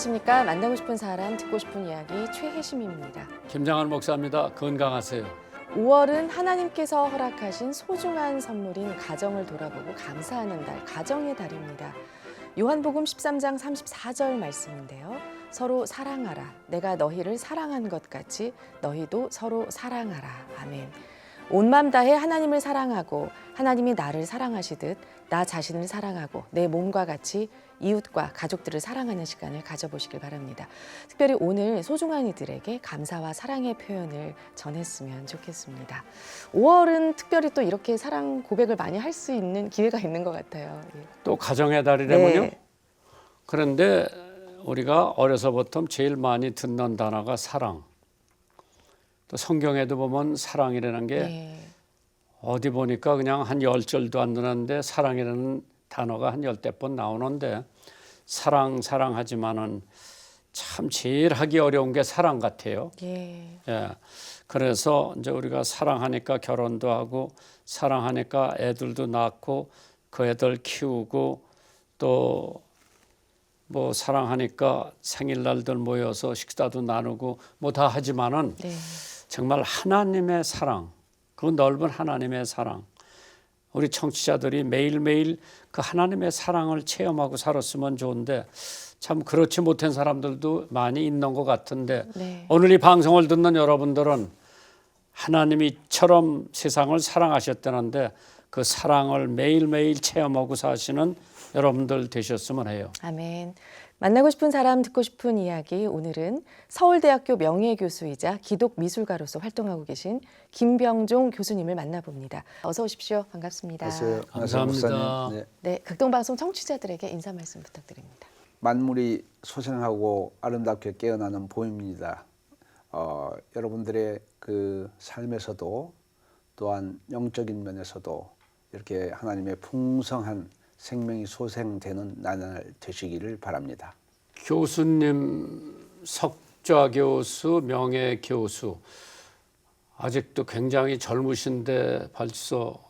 안녕하십니까. 만나고 싶은 사람, 듣고 싶은 이야기 최혜심입니다. 김장한 목사입니다. 건강하세요. 5월은 하나님께서 허락하신 소중한 선물인 가정을 돌아보고 감사하는 달, 가정의 달입니다. 요한복음 13장 34절 말씀인데요. 서로 사랑하라. 내가 너희를 사랑한 것 같이 너희도 서로 사랑하라. 아멘. 온 맘 다해 하나님을 사랑하고 하나님이 나를 사랑하시듯 나 자신을 사랑하고 내 몸과 같이 이웃과 가족들을 사랑하는 시간을 가져보시길 바랍니다. 특별히 오늘 소중한 이들에게 감사와 사랑의 표현을 전했으면 좋겠습니다. 5월은 특별히 또 이렇게 사랑 고백을 많이 할 수 있는 기회가 있는 것 같아요. 또 가정의 달이라면요. 네. 그런데 우리가 어려서부터 제일 많이 듣는 단어가 사랑. 또 성경에도 보면 사랑이라는 게 네. 어디 보니까 그냥 한 10절도 안 되는데 사랑이라는 단어가 한 10번 나오는데 사랑하지만은 참 제일 하기 어려운 게 사랑 같아요. 예. 예. 그래서 이제 우리가 사랑하니까 결혼도 하고 사랑하니까 애들도 낳고 그 애들 키우고 또 뭐 사랑하니까 생일날들 모여서 식사도 나누고 뭐 다 하지만은 네. 정말 하나님의 사랑, 그 넓은 하나님의 사랑, 우리 청취자들이 매일매일 그 하나님의 사랑을 체험하고 살았으면 좋은데 참 그렇지 못한 사람들도 많이 있는 것 같은데 네. 오늘 이 방송을 듣는 여러분들은 하나님이처럼 세상을 사랑하셨다는데 그 사랑을 매일매일 체험하고 사시는 여러분들 되셨으면 해요. 아멘. 만나고 싶은 사람, 듣고 싶은 이야기. 오늘은 서울대학교 명예교수이자 기독미술가로서 활동하고 계신 김병종 교수님을 만나봅니다. 어서 오십시오. 반갑습니다. 안녕하세요. 감사합니다. 네. 네, 극동방송 청취자들에게 인사 말씀 부탁드립니다. 만물이 소생하고 아름답게 깨어나는 봄입니다. 여러분들의 그 삶에서도 또한 영적인 면에서도 이렇게 하나님의 풍성한 생명이 소생되는 나날 되시기를 바랍니다. 교수님, 석좌 교수, 명예 교수, 아직도 굉장히 젊으신데 벌써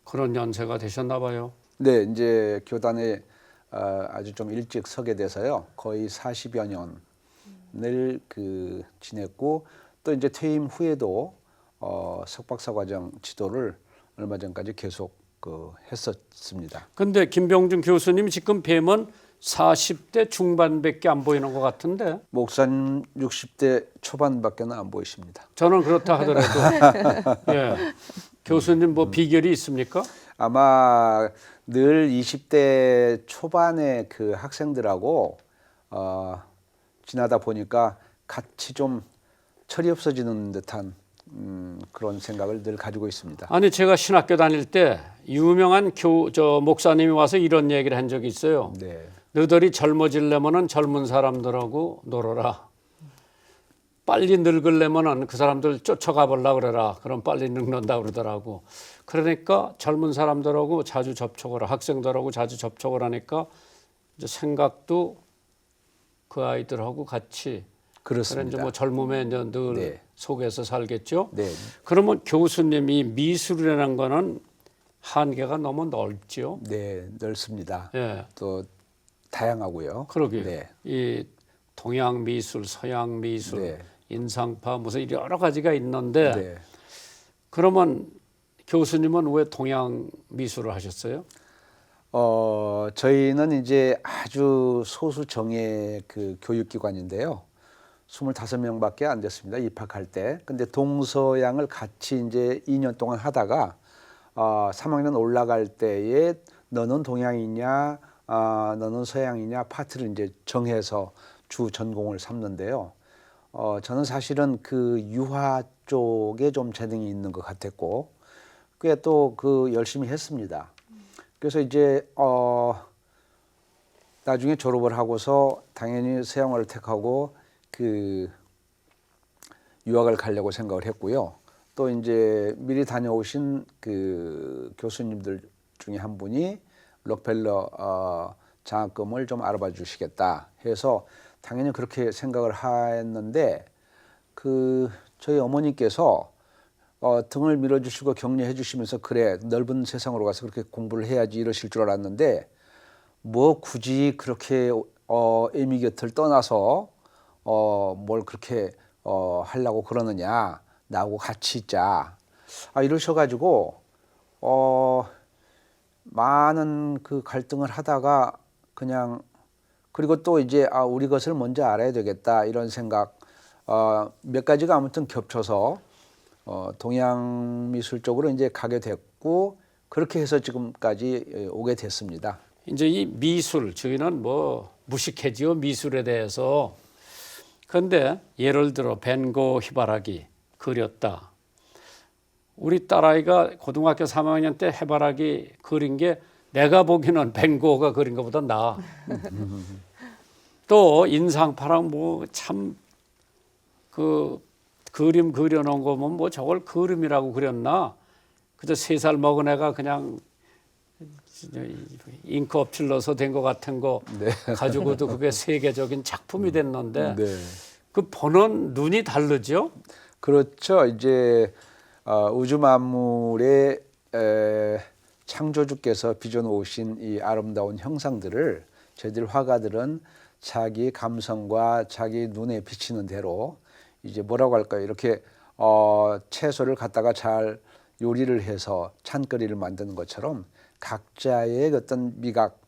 그런 연세가 되셨나 봐요. 네, 이제 교단에 아주 좀 일찍 서게 돼서요. 거의 40여 년을 지냈고 또 이제 퇴임 후에도 석박사 과정 지도를 얼마 전까지 계속 했었습니다. 근데 김병준 교수님 지금 뵈면 40대 중반밖에 안 보이는 것 같은데 목사님 60대 초반밖에는 안 보이십니다. 저는 그렇다 하더라도 예. 교수님 뭐 비결이 있습니까? 아마 늘 20대 초반의 그 학생들하고 지나다 보니까 같이 좀 철이 없어지는 듯한 그런 생각을 늘 가지고 있습니다. 아니 제가 신학교 다닐 때 유명한 목사님이 와서 이런 얘기를 한 적이 있어요. 네. 너희들이 젊어지려면은 젊은 사람들하고 놀아라. 빨리 늙으려면은 그 사람들 쫓아가 보려고 그래라. 그럼 빨리 늙는다 그러더라고. 그러니까 젊은 사람들하고 자주 접촉을 학생들하고 자주 접촉을 하니까 이제 생각도 그 아이들하고 같이 그렇습니다. 그래 이제 뭐 젊음에 이제 늘 네. 속에서 살겠죠. 네. 그러면 교수님이 미술이라는 거는 한계가 너무 넓죠. 네, 넓습니다. 예. 또 다양하고요. 그러게요. 네. 이 동양 미술, 서양 미술, 네. 인상파 무슨 여러 가지가 있는데 네. 그러면 교수님은 왜 동양 미술을 하셨어요? 저희는 이제 아주 소수 정예 그 교육기관인데요. 25명밖에 안 됐습니다. 입학할 때. 근데 동서양을 같이 이제 2년 동안 하다가 3학년 올라갈 때에 너는 동양이냐, 너는 서양이냐 파트를 이제 정해서 주 전공을 삼는데요. 저는 사실은 그 유화 쪽에 좀 재능이 있는 것 같았고, 꽤 또 열심히 했습니다. 그래서 이제 나중에 졸업을 하고서 당연히 서양어를 택하고 유학을 가려고 생각을 했고요. 또 이제 미리 다녀오신 그 교수님들 중에 한 분이 록펠러 장학금을 좀 알아봐 주시겠다 해서 당연히 그렇게 생각을 했는데 저희 어머니께서 등을 밀어주시고 격려해 주시면서 그래 넓은 세상으로 가서 그렇게 공부를 해야지 이러실 줄 알았는데 뭐 굳이 그렇게 애미 곁을 떠나서 뭘 그렇게 하려고 그러느냐, 나하고 같이 있자. 이러셔가지고 많은 그 갈등을 하다가 그냥 그리고 또 이제 우리 것을 먼저 알아야 되겠다 이런 생각 몇 가지가 아무튼 겹쳐서 동양 미술 쪽으로 이제 가게 됐고 그렇게 해서 지금까지 오게 됐습니다. 이제 이 미술 저희는 뭐 무식해지요 미술에 대해서. 그런데 예를 들어 벤고 해바라기 그렸다. 우리 딸아이가 고등학교 3학년 때 해바라기 그린 게 내가 보기에는 벤고가 그린 것보다 나아. 또 인상파랑 뭐 참 그 그림 그려놓은 거 보면 뭐 저걸 그림이라고 그렸나? 그저 3살 먹은 애가 그냥 잉크 엎질러서 된 것 같은 거 네. 가지고도 그게 세계적인 작품이 됐는데 네. 그 보는 눈이 다르죠? 그렇죠. 이제 우주 만물의 창조주께서 빚어놓으신 이 아름다운 형상들을 저희들 화가들은 자기 감성과 자기 눈에 비치는 대로 이제 뭐라고 할까요? 이렇게 채소를 갖다가 잘 요리를 해서 찬거리를 만드는 것처럼 각자의 어떤 미각,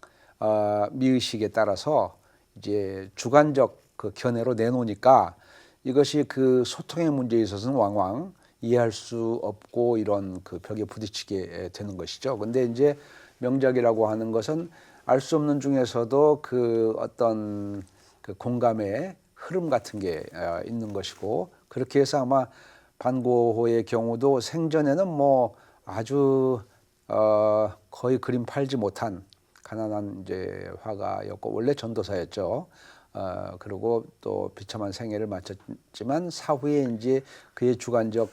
미의식에 따라서 이제 주관적 그 견해로 내놓으니까 이것이 그 소통의 문제에 있어서는 왕왕 이해할 수 없고 이런 그 벽에 부딪히게 되는 것이죠. 근데 이제 명작이라고 하는 것은 알 수 없는 중에서도 그 어떤 그 공감의 흐름 같은 게 있는 것이고 그렇게 해서 아마 반고흐의 경우도 생전에는 뭐 아주 거의 그림 팔지 못한 가난한 이제 화가였고 원래 전도사였죠. 그리고 또 비참한 생애를 마쳤지만 사후에 이제 그의 주관적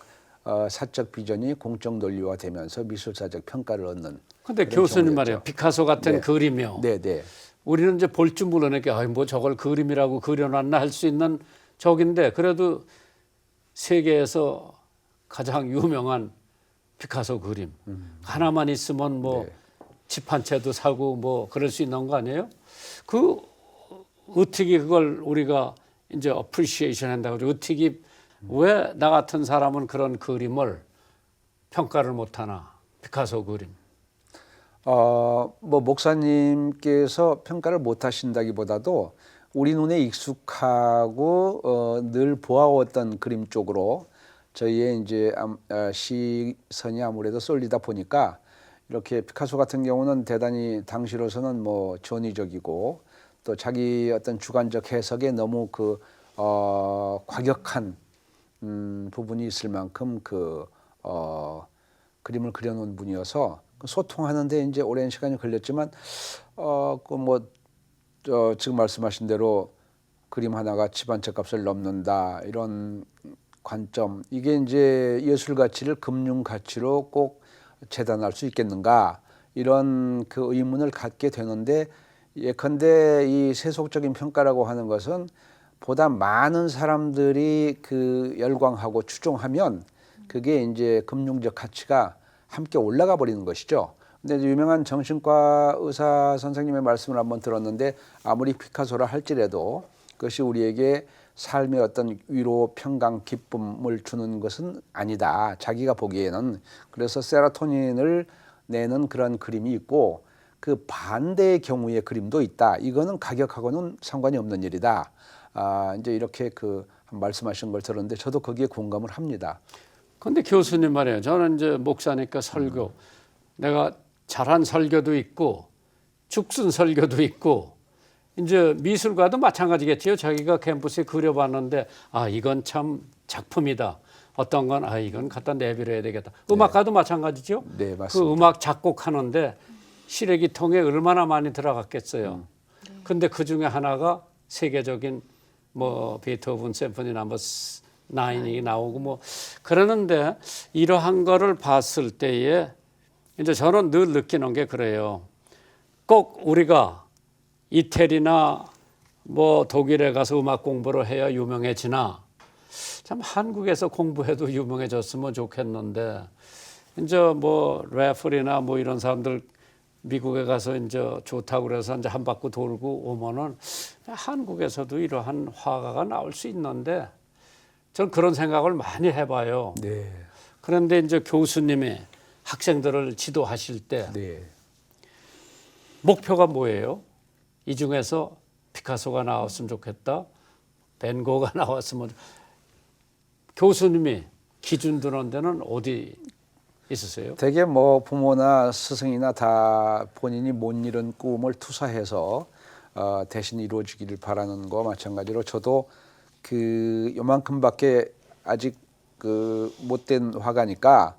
사적 비전이 공적 논리화되면서 미술사적 평가를 얻는. 근데 교수님 말이에요. 피카소 같은 네. 그림이요. 네, 네. 우리는 이제 볼 줄 모르니까 뭐 저걸 그림이라고 그려놨나 할 수 있는 적인데 그래도 세계에서 가장 유명한 피카소 그림 하나만 있으면 뭐 집 한 채도 사고 뭐 그럴 수 있는 거 아니에요? 그 어떻게 그걸 우리가 이제 어프리시에이션 한다고 그러죠. 어떻게 왜 나 같은 사람은 그런 그림을 평가를 못하나? 피카소 그림. 뭐 목사님께서 평가를 못 하신다기보다도 우리 눈에 익숙하고 늘 보아왔던 그림 쪽으로 저희의 이제 시선이 아무래도 쏠리다 보니까 이렇게 피카소 같은 경우는 대단히 당시로서는 뭐 전위적이고 또 자기 어떤 주관적 해석에 너무 그 과격한 부분이 있을 만큼 그 그림을 그려놓은 분이어서 소통하는데 이제 오랜 시간이 걸렸지만 그 뭐 지금 말씀하신 대로 그림 하나가 집 한 채 값을 넘는다 이런 관점 이게 이제 예술 가치를 금융 가치로 꼭 재단할 수 있겠는가 이런 그 의문을 갖게 되는데 예컨대 이 세속적인 평가라고 하는 것은 보다 많은 사람들이 그 열광하고 추종하면 그게 이제 금융적 가치가 함께 올라가 버리는 것이죠. 근데 유명한 정신과 의사 선생님의 말씀을 한번 들었는데 아무리 피카소라 할지라도 그것이 우리에게 삶의 어떤 위로, 평강, 기쁨을 주는 것은 아니다. 자기가 보기에는. 그래서 세로토닌을 내는 그런 그림이 있고 그 반대의 경우의 그림도 있다. 이거는 가격하고는 상관이 없는 일이다. 이제 이렇게 그 말씀하신 걸 들었는데 저도 거기에 공감을 합니다. 근데 교수님 말이에요. 저는 이제 목사니까 설교. 내가 잘한 설교도 있고 죽순 설교도 있고 이제 미술가도 마찬가지겠지요. 자기가 캠퍼스에 그려봤는데 이건 참 작품이다. 어떤 건 이건 갖다 내버려야 되겠다. 음악가도 마찬가지죠. 네, 맞습니다. 그 음악 작곡하는데 시래기통에 얼마나 많이 들어갔겠어요. 근데 그 중에 하나가 세계적인 뭐 베토벤 심포니 넘버 9이 나오고 뭐 그러는데 이러한 거를 봤을 때에 이제 저는 늘 느끼는 게 그래요. 꼭 우리가 이태리나 뭐 독일에 가서 음악 공부를 해야 유명해지나 참 한국에서 공부해도 유명해졌으면 좋겠는데 이제 뭐 래플이나 뭐 이런 사람들 미국에 가서 이제 좋다고 그래서 이제 한 바퀴 돌고 오면은 한국에서도 이러한 화가가 나올 수 있는데 전 그런 생각을 많이 해봐요. 네. 그런데 이제 교수님이 학생들을 지도하실 때 네. 목표가 뭐예요? 이 중에서 피카소가 나왔으면 좋겠다. 벤 고가 나왔으면 교수님이 기준 두는 데는 어디 있으세요? 되게 뭐 부모나 스승이나 다 본인이 못 이룬 꿈을 투사해서 대신 이루어지기를 바라는 거와 마찬가지로 저도 그 요만큼밖에 아직 그 못된 화가니까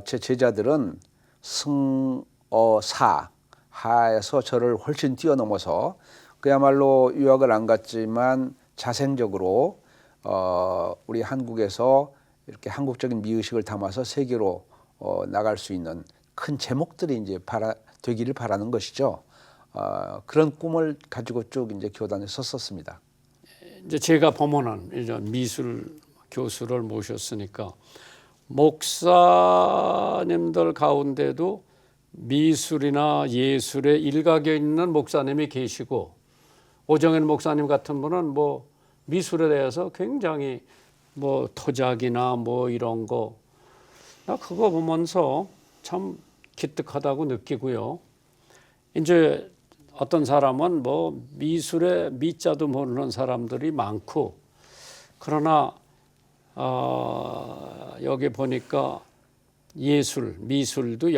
제 제자들은 승어사 하에서 저를 훨씬 뛰어넘어서 그야말로 유학을 안 갔지만 자생적으로 우리 한국에서 이렇게 한국적인 미의식을 담아서 세계로 나갈 수 있는 큰 제목들이 이제 되기를 바라는 것이죠. 그런 꿈을 가지고 쭉 이제 교단에 섰었습니다. 이제 제가 보면은 이제 미술 교수를 모셨으니까 목사님들 가운데도 미술이나 예술에 일가견 있는 목사님이 계시고 오정현 목사님 같은 분은 뭐 미술에 대해서 굉장히 뭐 토작이나 뭐 이런 거 나 그거 보면서 참 기특하다고 느끼고요. 이제 어떤 사람은 뭐 미술의 미자도 모르는 사람들이 많고 그러나 여기 보니까 미술도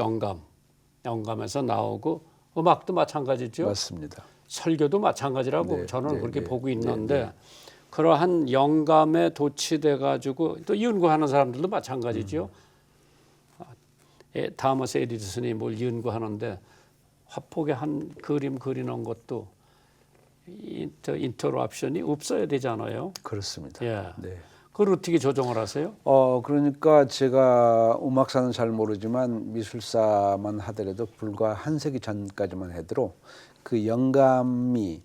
영감에서 나오고 음악도 마찬가지죠. 맞습니다. 설교도 마찬가지라고 네, 저는 네, 그렇게 네, 보고 네, 있는데 그러한 영감에 도취돼 가지고 또 연구하는 사람들도 마찬가지죠. 다머스 에디슨이 뭘 연구하는데 화폭에 한 그림 그리는 것도 인터럽션이 없어야 되잖아요. 그렇습니다. 예. 네. 그걸 어떻게 조정을 하세요? 그러니까 제가 음악사는 잘 모르지만 미술사만 하더라도 불과 한 세기 전까지만 해도 그 영감이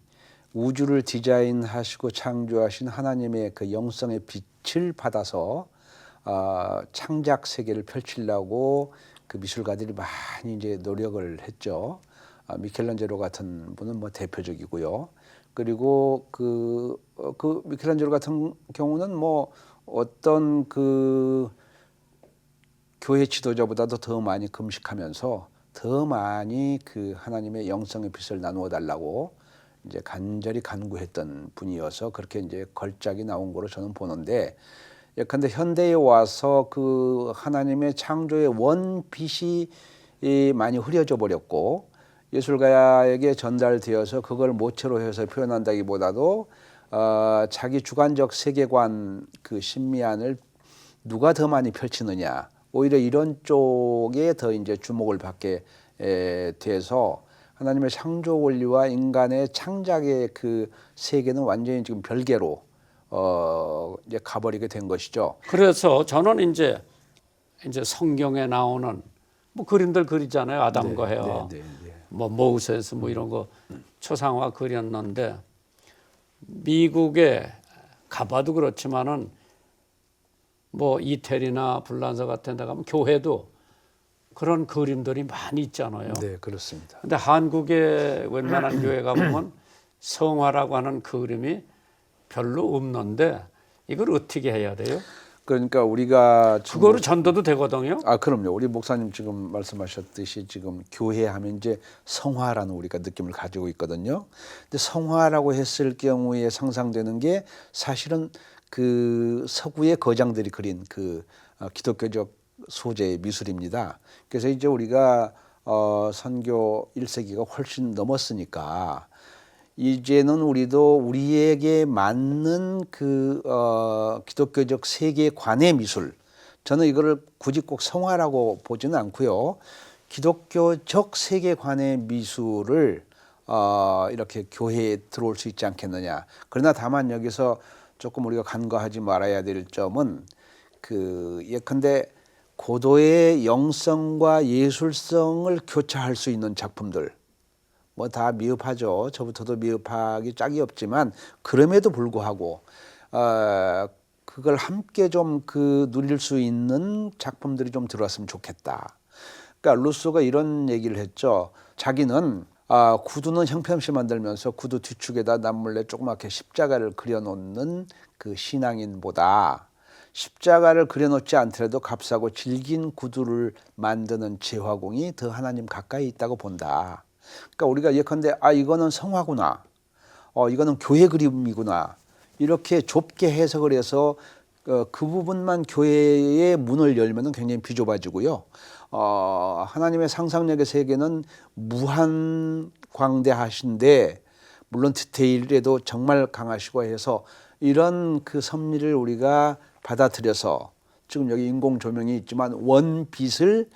우주를 디자인하시고 창조하신 하나님의 그 영성의 빛을 받아서 창작 세계를 펼치려고 그 미술가들이 많이 이제 노력을 했죠. 미켈란젤로 같은 분은 뭐 대표적이고요. 그리고 그 미켈란젤로 같은 경우는 뭐 어떤 그 교회 지도자보다도 더 많이 금식하면서 더 많이 그 하나님의 영성의 빛을 나누어 달라고 이제 간절히 간구했던 분이어서 그렇게 이제 걸작이 나온 거로 저는 보는데, 예컨대 현대에 와서 그 하나님의 창조의 원빛이 많이 흐려져 버렸고 예술가에게 전달되어서 그걸 모체로 해서 표현한다기보다도 자기 주관적 세계관 그 신미안을 누가 더 많이 펼치느냐, 오히려 이런 쪽에 더 이제 주목을 받게 돼서 하나님의 창조 원리와 인간의 창작의 그 세계는 완전히 지금 별개로 이제 가버리게 된 것이죠. 그래서 저는 이제 성경에 나오는 뭐 그림들 그리잖아요. 아담과 해와, 뭐 모세스 뭐 이런 거 초상화 그렸는데 미국에 가봐도 그렇지만은 뭐 이태리나 불란서 같은 데 가면 교회도 그런 그림들이 많이 있잖아요. 네, 그렇습니다. 근데 한국의 웬만한 교회 가보면 성화라고 하는 그림이 별로 없는데 이걸 어떻게 해야 돼요? 그러니까 우리가 그거로 전도도 되거든요. 그럼요. 우리 목사님 지금 말씀하셨듯이 지금 교회 하면 이제 성화라는 우리가 느낌을 가지고 있거든요. 근데 성화라고 했을 경우에 상상되는 게 사실은 그 서구의 거장들이 그린 그 기독교적 소재의 미술입니다. 그래서 이제 우리가 선교 1세기가 훨씬 넘었으니까 이제는 우리도 우리에게 맞는 그 기독교적 세계관의 미술, 저는 이거를 굳이 꼭 성화라고 보지는 않고요. 기독교적 세계관의 미술을 이렇게 교회에 들어올 수 있지 않겠느냐. 그러나 다만 여기서 조금 우리가 간과하지 말아야 될 점은 그 예컨대 고도의 영성과 예술성을 교차할 수 있는 작품들, 뭐 다 미흡하죠. 저부터도 미흡하기 짝이 없지만 그럼에도 불구하고 그걸 함께 좀 누릴 수 있는 작품들이 좀 들어왔으면 좋겠다. 그러니까 루소가 이런 얘기를 했죠. 자기는 구두는 형편없이 만들면서 구두 뒤축에다 남몰래 조그맣게 십자가를 그려놓는 그 신앙인보다 십자가를 그려놓지 않더라도 값싸고 질긴 구두를 만드는 재화공이 더 하나님 가까이 있다고 본다. 그러니까 우리가 예컨대 이거는 성화구나, 이거는 교회 그림이구나, 이렇게 좁게 해석을 해서 그 부분만 교회의 문을 열면은 굉장히 비좁아지고요. 하나님의 상상력의 세계는 무한 광대하신데 물론 디테일에도 정말 강하시고 해서 이런 그 섭리를 우리가 받아들여서 지금 여기 인공 조명이 있지만 원빛을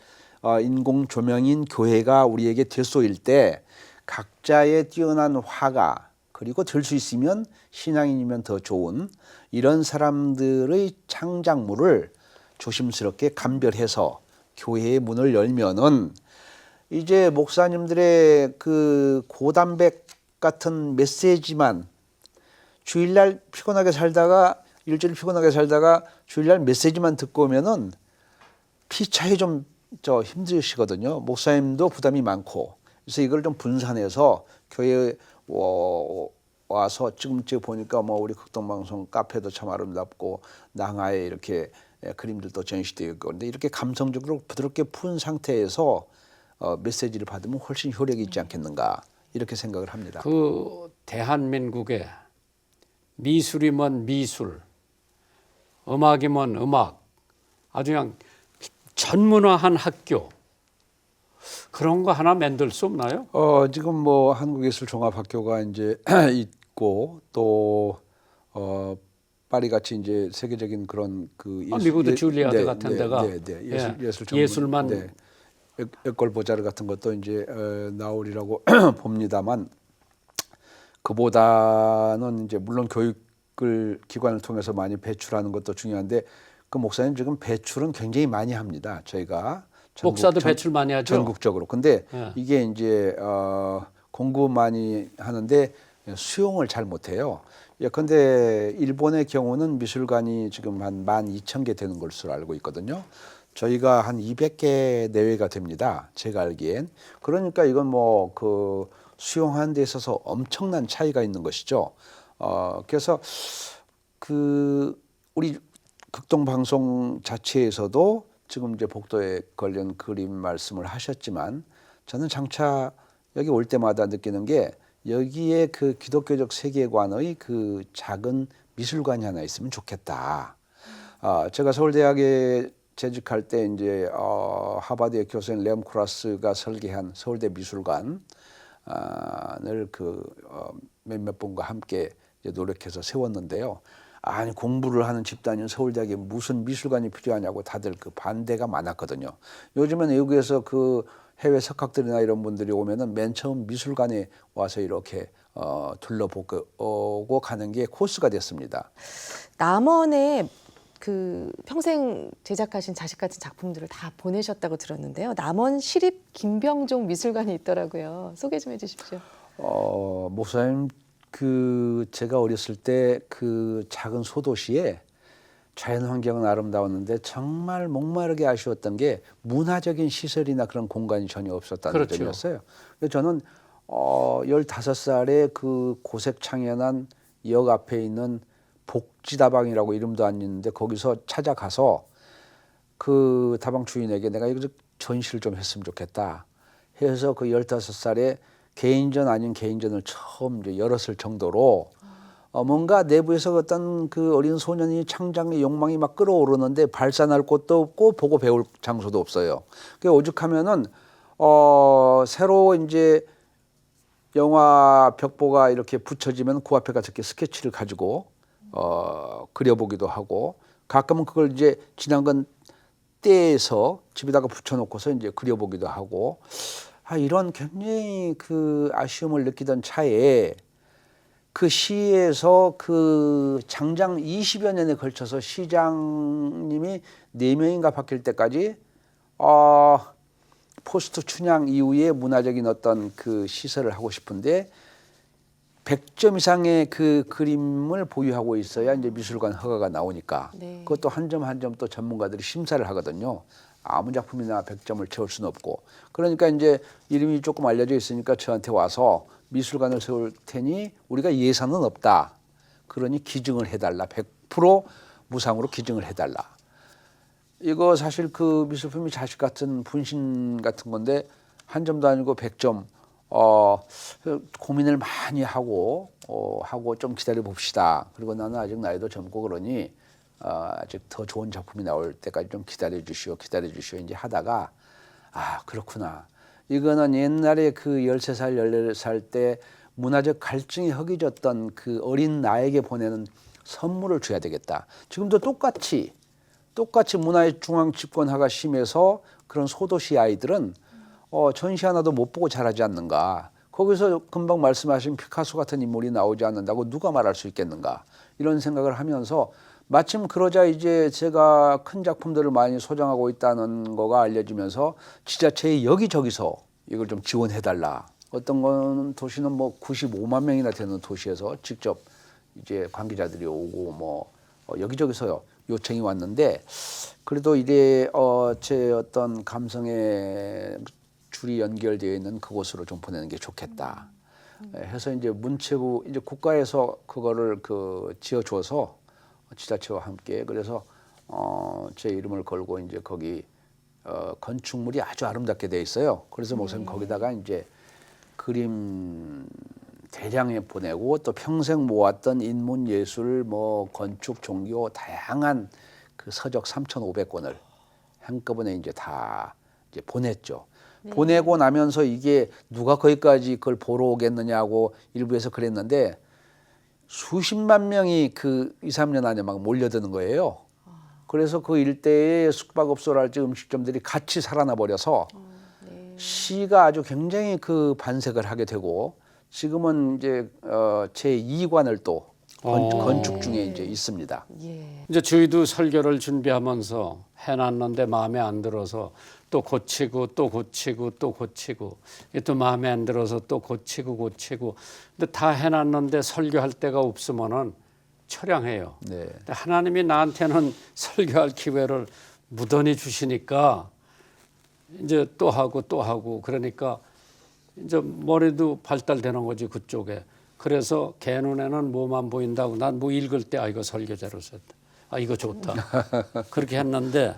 인공 조명인 교회가 우리에게 될 쏘일 때 각자의 뛰어난 화가 그리고 될 수 있으면 신앙인이면 더 좋은 이런 사람들의 창작물을 조심스럽게 감별해서 교회의 문을 열면은 이제 목사님들의 그 고담백 같은 메시지만 주일날 피곤하게 살다가 일주일 피곤하게 살다가 주일날 메시지만 듣고 오면은 피차에 좀 힘드시거든요. 목사님도 부담이 많고 그래서 이걸 좀 분산해서 교회에 와서 지금 보니까 뭐 우리 극동방송 카페도 참 아름답고 낭하에 이렇게 그림들도 전시되어 있고 근데 이렇게 감성적으로 부드럽게 푼 상태에서 메시지를 받으면 훨씬 효력이 있지 않겠는가 이렇게 생각을 합니다. 그 대한민국에 미술이면 미술, 음악이면 음악, 아주 그냥 전문화한 학교 그런 거 하나 만들 수 없나요? 지금 뭐 한국예술종합학교가 이제 있고 또 파리 같이 이제 세계적인 그런 그 미국도 줄리아드 같은 데가 예술만 에콜 보자르 같은 것도 이제 나오리라고 봅니다만 그보다는 이제 물론 교육을 기관을 통해서 많이 배출하는 것도 중요한데 그 목사님 지금 배출은 굉장히 많이 합니다. 저희가 목사도 배출 많이 하죠. 전국적으로. 근데 이게 이제 공부 많이 하는데 수용을 잘 못해요. 예컨대 일본의 경우는 미술관이 지금 한 12,000개 되는 것으로 알고 있거든요. 저희가 한 200개 내외가 됩니다. 제가 알기엔. 그러니까 이건 뭐 그 수용하는 데 있어서 엄청난 차이가 있는 것이죠. 그래서 그 우리 극동방송 자체에서도 지금 이제 복도에 관련 그림 말씀을 하셨지만 저는 장차 여기 올 때마다 느끼는 게 여기에 그 기독교적 세계관의 그 작은 미술관이 하나 있으면 좋겠다. 제가 서울대학에 재직할 때 이제 하버드의 교수인 레엄 쿠라스가 설계한 서울대 미술관을 몇몇 분과 함께 노력해서 세웠는데요. 아니 공부를 하는 집단인 서울대학에 무슨 미술관이 필요하냐고 다들 그 반대가 많았거든요. 요즘은 외국에서 그 해외 석학들이나 이런 분들이 오면은 맨 처음 미술관에 와서 이렇게 둘러보고 가는 게 코스가 됐습니다. 남원에 그 평생 제작하신 자식 같은 작품들을 다 보내셨다고 들었는데요. 남원 시립 김병종 미술관이 있더라고요. 소개 좀 해주십시오. 목사님 그 제가 어렸을 때 그 작은 소도시에 자연 환경은 아름다웠는데 정말 목마르게 아쉬웠던 게 문화적인 시설이나 그런 공간이 전혀 없었다는 그렇죠. 점이었어요. 그래서 저는 15살에 그 고색 창연한 역 앞에 있는 복지다방이라고 이름도 안 있는데 거기서 찾아가서 그 다방 주인에게 내가 이거 전시를 좀 했으면 좋겠다 해서 그 15살에 개인전 아닌 개인전을 처음 이제 열었을 정도로 뭔가 내부에서 어떤 그 어린 소년이 창작의 욕망이 막 끌어오르는데 발산할 곳도 없고 보고 배울 장소도 없어요. 그 오죽하면은 새로 이제 영화 벽보가 이렇게 붙여지면 그 앞에 가서 이렇게 스케치를 가지고 그려보기도 하고 가끔은 그걸 이제 지난 건 떼서 집에다가 붙여놓고서 이제 그려보기도 하고 이런 굉장히 그 아쉬움을 느끼던 차에 그 시에서 그 장장 20여 년에 걸쳐서 시장님이 4명인가 바뀔 때까지 포스트 춘향 이후에 문화적인 어떤 그 시설을 하고 싶은데 100점 이상의 그 그림을 보유하고 있어야 이제 미술관 허가가 나오니까 네. 그것도 한 점 한 점 또 전문가들이 심사를 하거든요. 아무 작품이나 100점을 채울 수는 없고 그러니까 이제 이름이 조금 알려져 있으니까 저한테 와서 미술관을 세울 테니 우리가 예산은 없다. 그러니 기증을 해달라. 100% 무상으로 기증을 해달라. 이거 사실 그 미술품이 자식 같은 분신 같은 건데 한 점도 아니고 100점 고민을 많이 하고 좀 기다려 봅시다. 그리고 나는 아직 나이도 젊고 그러니 아직 더 좋은 작품이 나올 때까지 좀 기다려 주시오 이제 하다가 그렇구나. 이거는 옛날에 그 13살 14살 때 문화적 갈증이 허기졌던 그 어린 나에게 보내는 선물을 줘야 되겠다. 지금도 똑같이 문화의 중앙 집권화가 심해서 그런 소도시 아이들은 전시 하나도 못 보고 자라지 않는가. 거기서 금방 말씀하신 피카소 같은 인물이 나오지 않는다고 누가 말할 수 있겠는가. 이런 생각을 하면서 마침 그러자 이제 제가 큰 작품들을 많이 소장하고 있다는 거가 알려지면서 지자체의 여기저기서 이걸 좀 지원해달라. 어떤 거는 도시는 뭐 95만 명이나 되는 도시에서 직접 이제 관계자들이 오고 뭐 여기저기서 요청이 왔는데 그래도 이제 제 어떤 감성의 줄이 연결되어 있는 그곳으로 좀 보내는 게 좋겠다. 해서 이제 문체부 이제 국가에서 그거를 지어줘서 지자체와 함께 그래서 제 이름을 걸고 이제 거기 건축물이 아주 아름답게 돼 있어요. 그래서 목사님 거기다가 이제 그림 대량에 보내고 또 평생 모았던 인문 예술 뭐 건축 종교 다양한 그 서적 3,500권을 한꺼번에 이제 다 이제 보냈죠. 보내고 나면서 이게 누가 거기까지 그걸 보러 오겠느냐고 일부에서 그랬는데 수십만 명이 그 2, 3년 안에 막 몰려드는 거예요. 그래서 그 일대의 숙박업소랄지 음식점들이 같이 살아나 버려서 시가 아주 굉장히 그 반색을 하게 되고 지금은 이제 제 2관을 또 건축 중에 이제 있습니다. 예. 이제 저희도 설교를 준비하면서 해놨는데 마음에 안 들어서 또 고치고 또 고치고 또 고치고 이게 또 마음에 안 들어서 또 고치고 근데 다 해놨는데 설교할 데가 없으면은 처량해요. 네. 근데 하나님이 나한테는 설교할 기회를 무던히 주시니까 이제 또 하고 그러니까 이제 머리도 발달되는 거지 그쪽에. 그래서 개 눈에는 뭐만 보인다고 난 뭐 읽을 때 이거 설교자로 썼다. 이거 좋다. 그렇게 했는데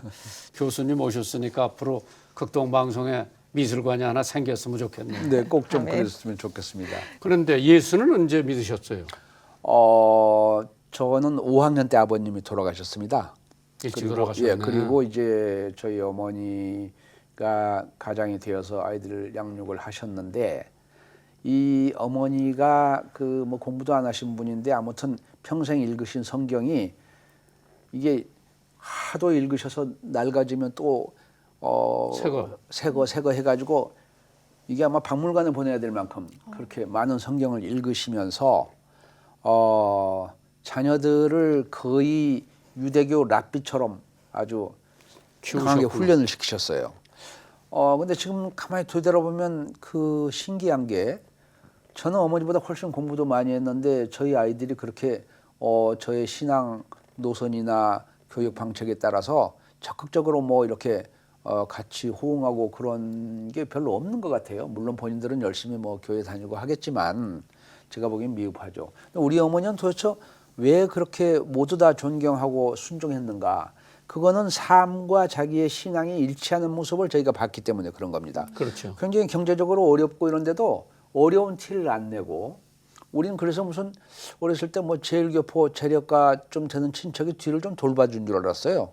교수님 오셨으니까 앞으로 극동방송에 미술관이 하나 생겼으면 좋겠네요. 네, 꼭 좀 그랬으면 좋겠습니다. 그런데 예수는 언제 믿으셨어요? 저는 5학년 때 아버님이 돌아가셨습니다. 일찍 돌아가셨네. 예, 그리고 이제 저희 어머니가 가장이 되어서 아이들을 양육을 하셨는데 이 어머니가 그 뭐 공부도 안 하신 분인데 아무튼 평생 읽으신 성경이 이게 하도 읽으셔서 낡아지면 또 새거 해가지고 이게 아마 박물관에 보내야 될 만큼 그렇게 많은 성경을 읽으시면서 자녀들을 거의 유대교 랍비처럼 아주 강하게 훈련을 시키셨어요. 근데 지금 가만히 되돌아보면 그 신기한 게 저는 어머니보다 훨씬 공부도 많이 했는데 저희 아이들이 그렇게 저의 신앙 노선이나 교육 방책에 따라서 적극적으로 뭐 이렇게 같이 호응하고 그런 게 별로 없는 것 같아요. 물론 본인들은 열심히 뭐 교회 다니고 하겠지만 제가 보기엔 미흡하죠. 우리 어머니는 도대체 왜 그렇게 모두 다 존경하고 순종했는가? 그거는 삶과 자기의 신앙이 일치하는 모습을 저희가 봤기 때문에 그런 겁니다. 그렇죠. 굉장히 경제적으로 어렵고 이런데도 어려운 티를 안 내고 우리는 그래서 무슨 어렸을 때 뭐 제일교포 재력가 좀 되는 친척이 뒤를 좀 돌봐준 줄 알았어요.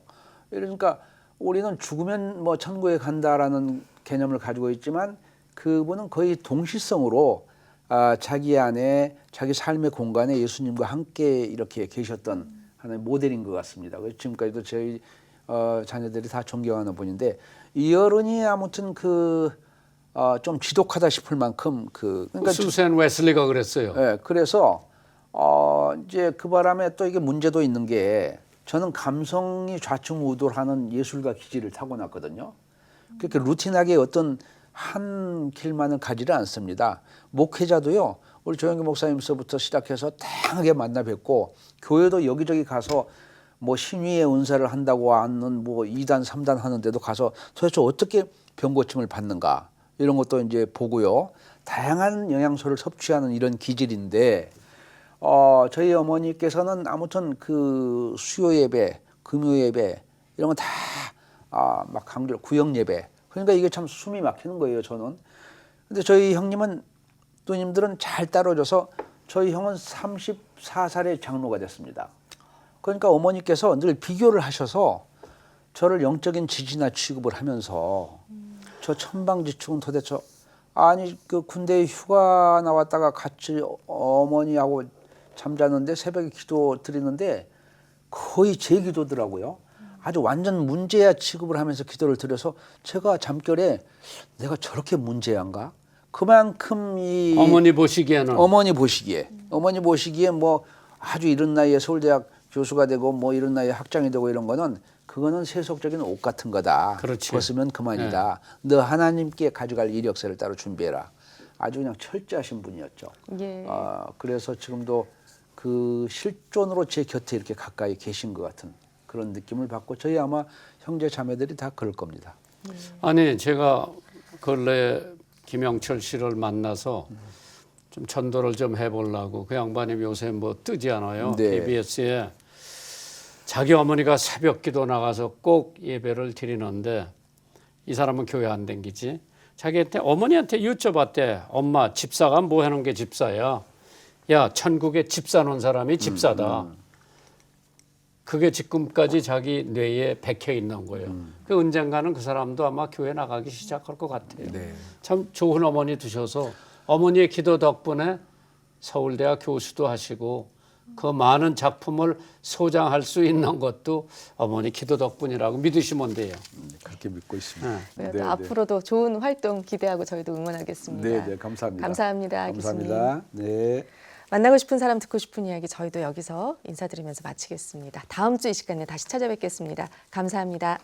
그러니까 우리는 죽으면 뭐 천국에 간다라는 개념을 가지고 있지만 그분은 거의 동시성으로 자기 안에 자기 삶의 공간에 예수님과 함께 이렇게 계셨던 하나의 모델인 것 같습니다. 그래서 지금까지도 저희 자녀들이 다 존경하는 분인데 이 어른이 아무튼 좀 지독하다 싶을 만큼 그러니까 수센 웨슬리가 그랬어요. 네, 그래서 이제 그 바람에 또 이게 문제도 있는 게 저는 감성이 좌충우돌하는 예술가 기질을 타고났거든요. 그렇게 루틴하게 어떤 한 길만을 가지를 않습니다. 목회자도요. 우리 조영기 목사님서부터 시작해서 다양하게 만나 뵙고 교회도 여기저기 가서 뭐 신위의 은사를 한다고 하는 뭐 2단, 3단 하는데도 가서 도대체 어떻게 병고침을 받는가 이런 것도 이제 보고요. 다양한 영양소를 섭취하는 이런 기질인데 저희 어머니께서는 아무튼 그 수요 예배, 금요 예배 이런 건 다 막 강조 구역 예배. 그러니까 이게 참 숨이 막히는 거예요, 저는. 근데 저희 형님은 누님들은 잘 따라줘서 저희 형은 34살에 장로가 됐습니다. 그러니까 어머니께서 늘 비교를 하셔서 저를 영적인 지지나 취급을 하면서 저 천방지축은 도대체 아니 그 군대 휴가 나왔다가 같이 어머니하고 잠자는데 새벽에 기도 드리는데 거의 제 기도더라고요. 아주 완전 문제야 취급을 하면서 기도를 드려서 제가 잠결에 내가 저렇게 문제한가? 그만큼 이 어머니 보시기에는 어머니 보시기에 뭐 아주 이른 나이에 서울대학 교수가 되고 뭐 이런 나이에 학장이 되고 이런 거는 그거는 세속적인 옷 같은 거다. 그렇지. 벗으면 그만이다. 너 하나님께 가져갈 이력서를 따로 준비해라. 아주 그냥 철저하신 분이었죠. 예. 그래서 지금도 그 실존으로 제 곁에 이렇게 가까이 계신 것 같은 그런 느낌을 받고 저희 아마 형제 자매들이 다 그럴 겁니다. 아니 제가 근래 김영철 씨를 만나서 좀 전도를 좀 해보려고 그 양반이 요새 뭐 뜨지 않아요. 네. KBS에 자기 어머니가 새벽기도 나가서 꼭 예배를 드리는데 이 사람은 교회 안 댕기지. 자기한테 어머니한테 여쭤봤대. 엄마 집사가 뭐 하는 게 집사야. 야 천국에 집사 놓은 사람이 집사다. 그게 지금까지 자기 뇌에 박혀 있는 거예요. 그 언젠가는 그 사람도 아마 교회 나가기 시작할 것 같아요. 네. 참 좋은 어머니 두셔서 어머니의 기도 덕분에 서울대학 교수도 하시고 그 많은 작품을 소장할 수 있는 것도 어머니 기도 덕분이라고 믿으시면 돼요. 그렇게 믿고 있습니다. 네, 네, 네. 앞으로도 좋은 활동 기대하고 저희도 응원하겠습니다. 네, 네, 감사합니다. 감사합니다, 교수님. 감사합니다. 네. 만나고 싶은 사람 듣고 싶은 이야기 저희도 여기서 인사드리면서 마치겠습니다. 다음 주 이 시간에 다시 찾아뵙겠습니다. 감사합니다.